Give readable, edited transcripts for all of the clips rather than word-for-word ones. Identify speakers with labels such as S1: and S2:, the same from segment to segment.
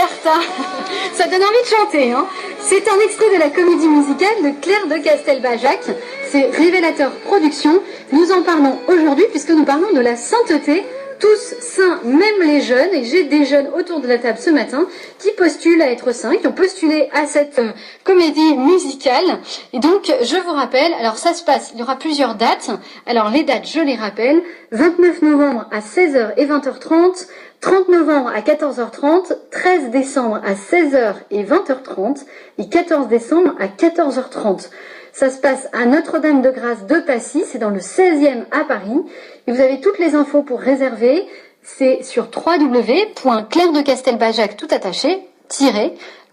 S1: certain. Ça donne envie de chanter, hein. C'est un extrait de la comédie musicale de Claire de Castelbajac. C'est Révélateur Productions. Nous en parlons aujourd'hui puisque nous parlons de la sainteté. Tous saints, même les jeunes, et j'ai des jeunes autour de la table ce matin qui postulent à être saints, qui ont postulé à cette comédie musicale. Et donc, je vous rappelle, alors ça se passe, il y aura plusieurs dates. Alors les dates, je les rappelle, 29 novembre à 16h et 20h30, 30 novembre à 14h30, 13 décembre à 16h et 20h30, et 14 décembre à 14h30. Ça se passe à Notre-Dame-de-Grâce de Passy, c'est dans le 16e à Paris. Et vous avez toutes les infos pour réserver. C'est sur www.clairedecastelbajac tout attaché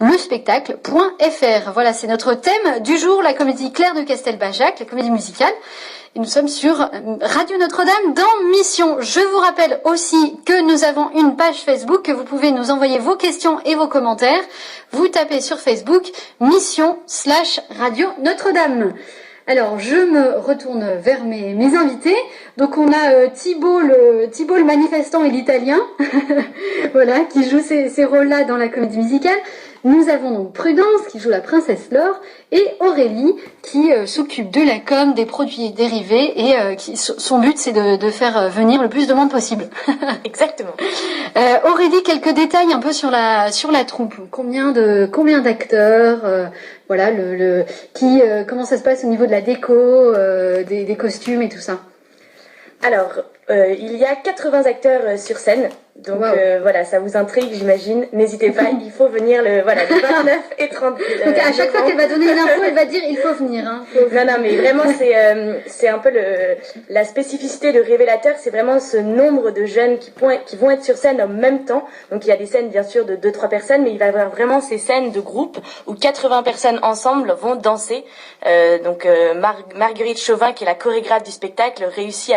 S1: le spectacle.fr. Voilà, c'est notre thème du jour, la comédie Claire de Castelbajac, la comédie musicale. Et nous sommes sur Radio Notre-Dame dans Mission. Je vous rappelle aussi que nous avons une page Facebook, que vous pouvez nous envoyer vos questions et vos commentaires. Vous tapez sur Facebook Mission/Radio Notre-Dame. Alors, je me retourne vers mes invités. Donc, on a Thibaut le manifestant et l'italien, voilà, qui joue ces rôles-là dans la comédie musicale. Nous avons donc Prudence qui joue la princesse Laure et Aurélie qui s'occupe de la com, des produits dérivés et son but c'est de faire venir le plus de monde possible.
S2: Exactement.
S1: Aurélie, quelques détails un peu sur la troupe. Combien d'acteurs, voilà, comment ça se passe au niveau de la déco, des costumes et tout ça.
S2: Alors, il y a 80 acteurs sur scène. Donc wow. Voilà, ça vous intrigue, j'imagine. N'hésitez pas, il faut venir le 29 et 30.
S1: Donc à chaque fois qu'elle va donner une info, elle va dire il faut venir. Hein,
S2: Non, mais vraiment c'est un peu la spécificité de Révélateur, c'est vraiment ce nombre de jeunes qui vont être sur scène en même temps. Donc il y a des scènes bien sûr de 2-3 personnes, mais il va y avoir vraiment ces scènes de groupe où 80 personnes ensemble vont danser. Marguerite Chauvin, qui est la chorégraphe du spectacle, réussit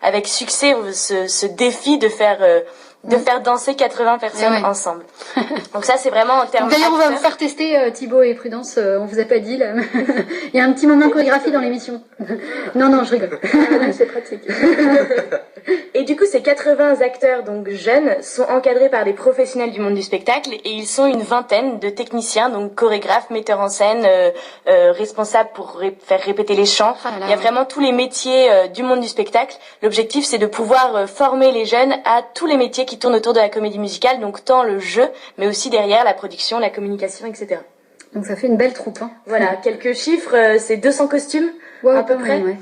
S2: avec succès ce défi de faire danser 80 personnes ensemble. Donc ça, c'est vraiment en termes
S1: d'ailleurs, on va vous faire tester Thibaut et Prudence, on vous a pas dit, là. Il y a un petit moment chorégraphie dans l'émission. Non, je rigole.
S2: C'est pratique. Et du coup, ces 80 acteurs, donc jeunes, sont encadrés par des professionnels du monde du spectacle et ils sont une vingtaine de techniciens, donc chorégraphes, metteurs en scène, responsables pour faire répéter les chants. Il y a vraiment tous les métiers du monde du spectacle. L'objectif, c'est de pouvoir former les jeunes à tous les métiers qui tournent autour de la comédie musicale, donc tant le jeu, mais aussi derrière la production, la communication, etc.
S1: Donc ça fait une belle troupe. Hein.
S2: Voilà, quelques chiffres, c'est 200 costumes à peu près. Ouais.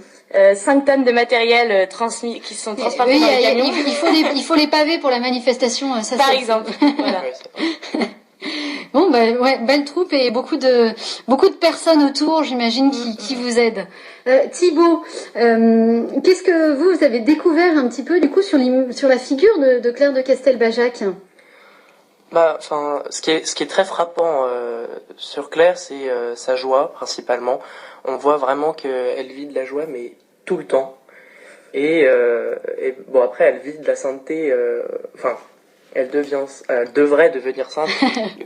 S2: 5 tonnes de matériel transmis qui sont transportés dans les camions.
S1: Il faut les pavés pour la manifestation. Ça,
S2: par exemple. Voilà.
S1: Bon, belle troupe et beaucoup de personnes autour, j'imagine, qui vous aident. Thibaut, qu'est-ce que vous avez découvert un petit peu du coup sur la figure de Claire de Castelbajac?
S3: Ce qui est très frappant sur Claire, c'est sa joie principalement. On voit vraiment qu'elle vit de la joie, mais tout le temps. Et bon, après, elle vit de la sainteté. Elle devrait devenir sainte,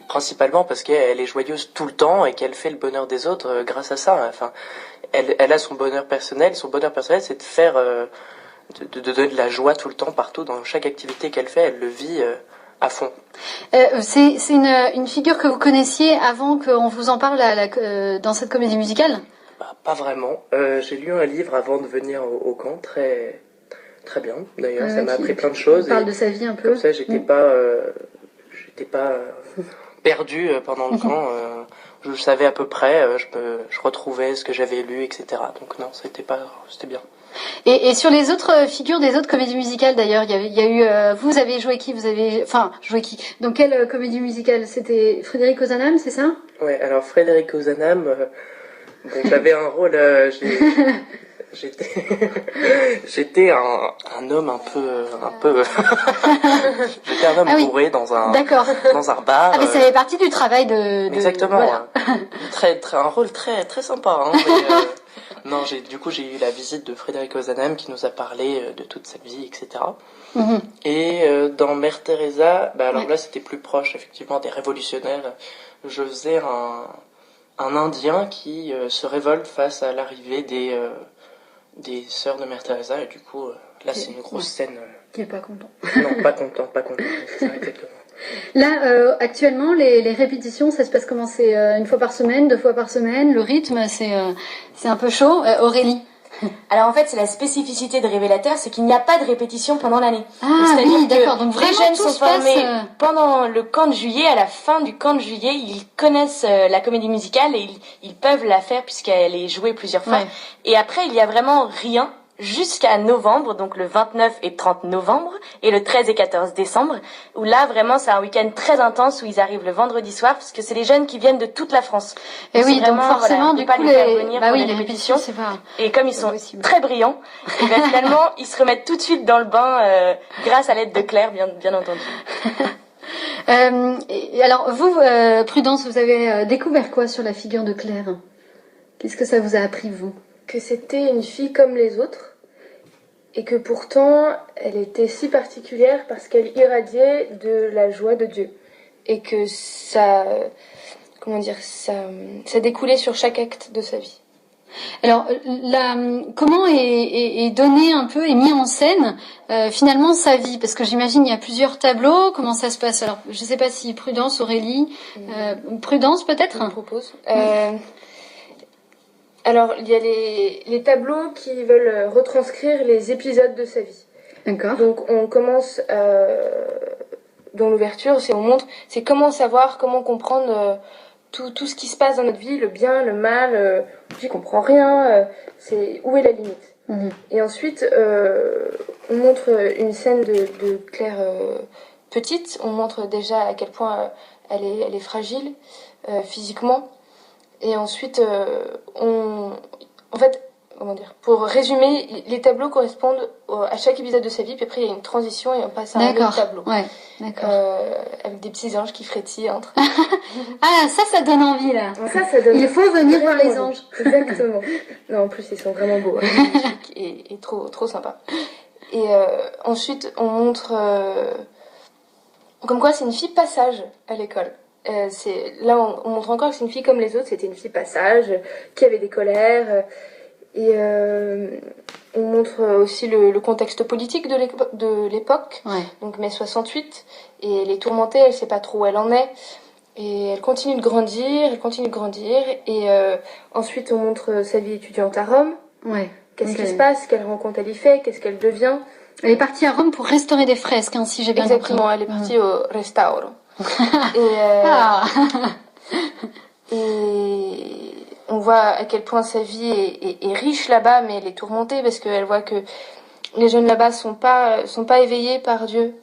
S3: principalement parce qu'elle est joyeuse tout le temps et qu'elle fait le bonheur des autres grâce à ça. Enfin, elle a son bonheur personnel. Son bonheur personnel, c'est de faire de donner de la joie tout le temps, partout, dans chaque activité qu'elle fait. Elle le vit à fond.
S1: C'est une figure que vous connaissiez avant qu'on vous en parle dans cette comédie musicale?
S3: Pas vraiment. J'ai lu un livre avant de venir au camp, très bien. D'ailleurs, ça m'a appris plein de choses.
S1: On parle de sa vie un peu.
S3: Comme ça, j'étais pas perdu pendant le camp. Je savais à peu près. Je retrouvais ce que j'avais lu, etc. Donc non, c'était bien.
S1: Et sur les autres figures des autres comédies musicales d'ailleurs, il y a eu vous avez joué qui? Joué qui? Dans quelle comédie musicale? C'était Frédéric Ozanam, c'est ça?
S3: Ouais, alors Frédéric Ozanam, j'avais un rôle, j'étais un homme un peu j'étais un homme bourré dans un bar.
S1: Ah mais ça fait partie du travail de
S3: exactement.
S1: Voilà.
S3: Un rôle très très sympa, hein, non, j'ai eu la visite de Frédéric Ozanam qui nous a parlé de toute sa vie, etc. Et dans Mère Teresa, alors là c'était plus proche effectivement des révolutionnaires. Je faisais un Indien qui se révolte face à l'arrivée des sœurs de Mère Teresa, et du coup là c'est une grosse scène.
S1: Qui est pas content.
S3: Non, pas content, c'est ça exactement.
S1: Là, actuellement, les répétitions, ça se passe comment? C'est une fois par semaine, 2 fois par semaine? Le rythme, c'est un peu chaud. Aurélie?
S2: Alors en fait, c'est la spécificité de Révélateur, c'est qu'il n'y a pas de répétition pendant l'année.
S1: Ah oui, d'accord. Donc
S2: les
S1: vraiment
S2: jeunes
S1: tout
S2: sont
S1: se passe...
S2: formés pendant le camp de juillet. À la fin du camp de juillet, ils connaissent la comédie musicale et ils peuvent la faire puisqu'elle est jouée plusieurs fois.
S1: Ouais.
S2: Et après, il y a vraiment rien jusqu'à novembre, donc le 29 et 30 novembre, et le 13 et 14 décembre, où là, vraiment, c'est un week-end très intense, où ils arrivent le vendredi soir, parce que c'est les jeunes qui viennent de toute la France.
S1: Et oui, donc forcément,
S2: voilà,
S1: du
S2: pas
S1: coup,
S2: les faire venir pour
S1: les
S2: répétitions.
S1: c'est pas...
S2: Et comme ils sont
S1: possible.
S2: très brillants, et ben finalement, ils se remettent tout de suite dans le bain, grâce à l'aide de Claire, bien entendu.
S1: Et alors, vous, Prudence, vous avez découvert quoi sur la figure de Claire? Qu'est-ce que ça vous a appris, vous?
S4: Que c'était une fille comme les autres. Et que pourtant, elle était si particulière parce qu'elle irradiait de la joie de Dieu. Et que ça découlait sur chaque acte de sa vie.
S1: Alors, comment est donné un peu, est mis en scène finalement sa vie? Parce que j'imagine il y a plusieurs tableaux. Comment ça se passe? Alors, je ne sais pas si Prudence, Aurélie, Prudence peut-être.
S4: Je propose. Alors, il y a les tableaux qui veulent retranscrire les épisodes de sa vie.
S1: D'accord.
S4: Donc, on commence dans l'ouverture, c'est comment savoir, comment comprendre tout ce qui se passe dans notre vie, le bien, le mal, j'y comprends rien, c'est où est la limite.
S1: Mhm.
S4: Et ensuite, on montre une scène de Claire petite, on montre déjà à quel point elle est fragile physiquement. Et ensuite, pour résumer, les tableaux correspondent à chaque épisode de sa vie, puis après il y a une transition et on passe à un autre tableau.
S1: Ouais, d'accord.
S4: Avec des petits anges qui frétillent entre.
S1: Ah, ça donne envie là.
S4: Ça donne.
S1: Il faut venir voir les
S4: vraiment
S1: anges.
S4: Exactement. Non, en plus ils sont vraiment beaux, magnifiques et trop sympas. Et ensuite on montre comme quoi c'est une fille passage à l'école. Là on montre encore que c'est une fille comme les autres, c'était une fille passage qui avait des colères. Et on montre aussi le contexte politique de l'époque,
S1: Ouais.
S4: donc mai 68, et elle est tourmentée, elle sait pas trop où elle en est, et elle continue de grandir, et ensuite on montre sa vie étudiante à Rome,
S1: Ouais.
S4: qu'est-ce
S1: Ok.
S4: qui se passe, quelle rencontre elle y fait, qu'est-ce qu'elle devient.
S1: Elle est partie à Rome pour restaurer des fresques, hein, si j'ai bien
S4: Exactement,
S1: compris.
S4: elle est partie au Restauro. Et,
S1: Ah.
S4: et on voit à quel point sa vie est riche là-bas, mais elle est tourmentée parce qu'elle voit que les jeunes là-bas sont pas éveillés par Dieu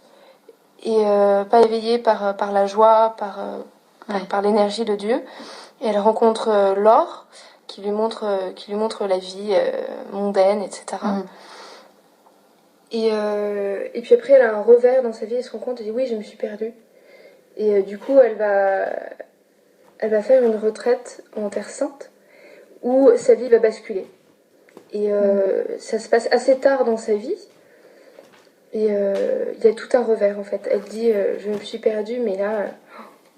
S4: et pas éveillés par la joie, par l'énergie de Dieu. Et elle rencontre Laure qui lui montre la vie mondaine, etc.
S1: Mm.
S4: Et puis après, elle a un revers dans sa vie, elle se rend compte, elle dit oui, je me suis perdue. Et du coup, elle va faire une retraite en Terre Sainte où sa vie va basculer. Et ça se passe assez tard dans sa vie. Et il y a tout un revers en fait. Elle dit je me suis perdue, mais là,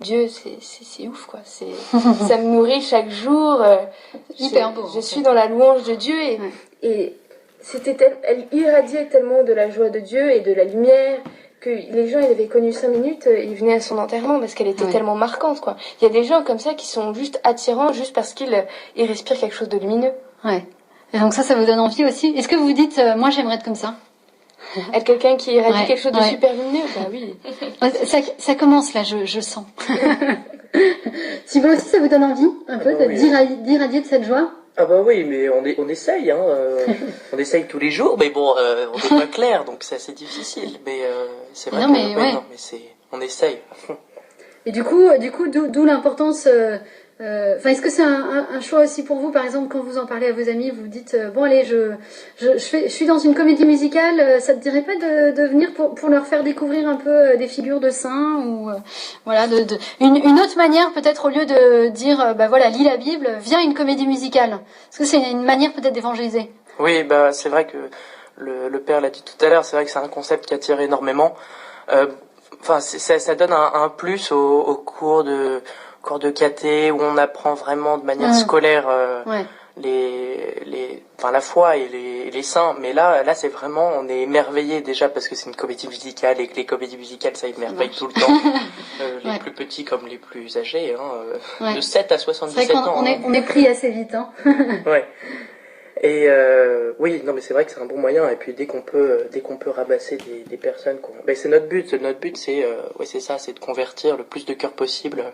S4: Dieu, c'est ouf quoi. Ça me nourrit chaque jour.
S1: Hyper beau.
S4: Je suis dans la louange de Dieu et elle irradiait tellement de la joie de Dieu et de la lumière que les gens, ils avaient connu 5 minutes, ils venaient à son enterrement parce qu'elle était tellement marquante, quoi. Il y a des gens comme ça qui sont juste attirants juste parce qu'ils respirent quelque chose de lumineux.
S1: Ouais. Et donc ça vous donne envie aussi. Est-ce que vous vous dites, moi j'aimerais être comme ça?
S4: Être quelqu'un qui irradie
S1: Ouais,
S4: quelque chose de
S1: ouais.
S4: super lumineux, bah oui.
S1: Ça commence là, je sens. Si vous aussi ça vous donne envie, un peu,
S3: bah oui.
S1: d'irradier de cette joie?
S3: Ah bah oui, mais on essaye, hein. On essaye tous les jours, mais bon, on n'est pas clair, donc c'est assez difficile. Mais c'est vrai
S1: Non,
S3: que
S1: mais ouais.
S3: non, mais on essaye à fond.
S1: Et du coup, d'où l'importance. Est-ce que c'est un choix aussi pour vous, par exemple, quand vous en parlez à vos amis, vous vous dites bon allez, je suis dans une comédie musicale, ça te dirait pas de venir pour leur faire découvrir un peu des figures de saints ou voilà, une autre manière peut-être au lieu de dire bah voilà, lis la Bible, viens à une comédie musicale. Est-ce que c'est une manière peut-être d'évangéliser?
S3: Oui, bah c'est vrai que le père l'a dit tout à l'heure, c'est vrai que c'est un concept qui attire énormément. Enfin, ça donne un plus au cours de caté où on apprend vraiment de manière scolaire enfin la foi et les saints, mais là c'est vraiment, on est émerveillé déjà parce que c'est une comédie musicale et que les comédies musicales ça émerveille tout le temps, les plus petits comme les plus âgés, de 7 à 77 ans.
S1: On est pris assez vite, hein.
S3: Ouais. Et oui, non mais c'est vrai que c'est un bon moyen, et puis dès qu'on peut ramasser des personnes, c'est notre but, c'est ça, c'est de convertir le plus de cœurs possible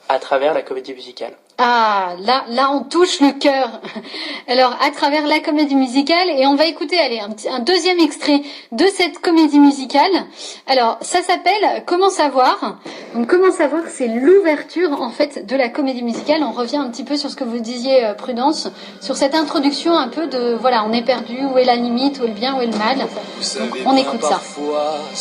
S3: à travers la comédie musicale.
S1: Ah, là, on touche le cœur. Alors, à travers la comédie musicale, et on va écouter, un deuxième extrait de cette comédie musicale. Alors, ça s'appelle Comment savoir. Donc, Comment savoir, c'est l'ouverture, en fait, de la comédie musicale. On revient un petit peu sur ce que vous disiez, Prudence, sur cette introduction un peu de, voilà, on est perdu, où est la limite, où est le bien, où est le mal. Donc, on écoute ça.